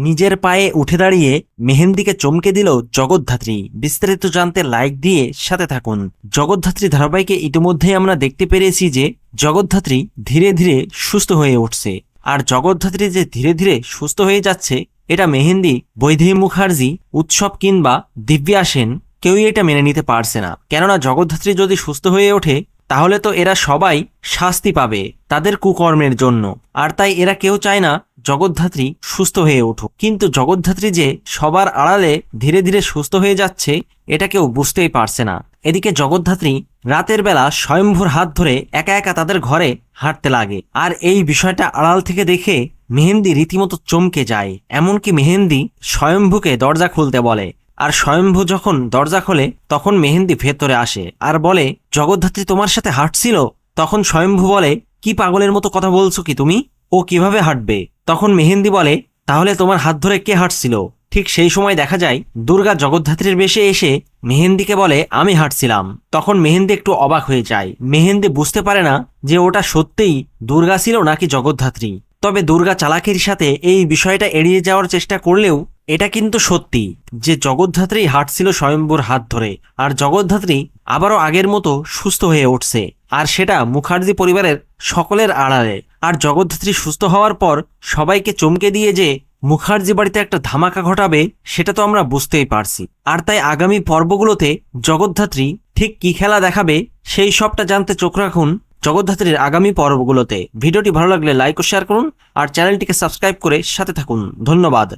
নিজের পায়ে উঠে দাঁড়িয়ে মেহেন্দিকে চমকে দিল জগদ্ধাত্রী। বিস্তারিত জানতে লাইক দিয়ে সাথে থাকুন। জগদ্ধাত্রী ধারাবাহিকে ইতিমধ্যেই আমরা দেখতে পেরেছি যে জগদ্ধাত্রী ধীরে ধীরে সুস্থ হয়ে উঠছে। আর জগদ্ধাত্রী যে ধীরে ধীরে সুস্থ হয়ে যাচ্ছে, এটা মেহেন্দি, বৈদেহী মুখার্জি, উৎসব কিংবা দিব্যা সেন কেউই এটা মেনে নিতে পারছে না। কেননা জগদ্ধাত্রী যদি সুস্থ হয়ে ওঠে তাহলে তো এরা সবাই শাস্তি পাবে তাদের কুকর্মের জন্য। আর তাই এরা কেউ চায় না জগদ্ধাত্রী সুস্থ হয়ে উঠুক। কিন্তু জগদ্ধাত্রী যে সবার আড়ালে ধীরে ধীরে সুস্থ হয়ে যাচ্ছে এটা কেউ বুঝতেই পারছে না। এদিকে জগদ্ধাত্রী রাতের বেলা স্বয়ম্ভুর হাত ধরে একা একা তাদের ঘরে হাঁটতে লাগে। আর এই বিষয়টা আড়াল থেকে দেখে মেহেন্দি রীতিমতো চমকে যায়। এমনকি মেহেন্দি স্বয়ম্ভুকে দরজা খুলতে বলে। আর স্বয়ম্ভু যখন দরজা খোলে তখন মেহেন্দি ভেতরে আসে আর বলে, জগদ্ধাত্রী তোমার সাথে হাঁটছিল? তখন স্বয়ম্ভু বলে, কি পাগলের মতো কথা বলছো কি তুমি? ও কিভাবে হাঁটবে? তখন মেহেন্দি বলে, তাহলে তোমার হাত ধরে কে হাঁটছিল? ঠিক সেই সময় দেখা যায় দুর্গা জগদ্ধাত্রীর বেশে এসে মেহেন্দিকে বলে, আমি হাঁটছিলাম। তখন মেহেন্দি একটু অবাক হয়ে যায়। মেহেন্দি বুঝতে পারে না যে ওটা সত্যিই দুর্গা ছিল নাকি জগদ্ধাত্রী। তবে দুর্গা চালাকির সাথে এই বিষয়টা এড়িয়ে যাওয়ার চেষ্টা করলেও এটা কিন্তু সত্যি যে জগদ্ধাত্রী হাঁটছিল স্বয়ম্ভুর হাত ধরে। আর জগদ্ধাত্রী আবারও আগের মতো সুস্থ হয়ে উঠছে, আর সেটা মুখার্জি পরিবারের সকলের আড়ালে। আর জগদ্ধাত্রী সুস্থ হওয়ার পর সবাইকে চমকে দিয়ে যে মুখার্জি বাড়িতে একটা ধামাকা ঘটাবে সেটা তো আমরা বুঝতেই পারছি। আর তাই আগামী পর্বগুলোতে জগদ্ধাত্রী ঠিক কি খেলা দেখাবে সেই সবটা জানতে চোখ রাখুন জগদ্ধাত্রীর আগামী পর্বগুলোতে। ভিডিওটি ভালো লাগলে লাইক ও শেয়ার করুন আর চ্যানেলটিকে সাবস্ক্রাইব করে সাথে থাকুন। ধন্যবাদ।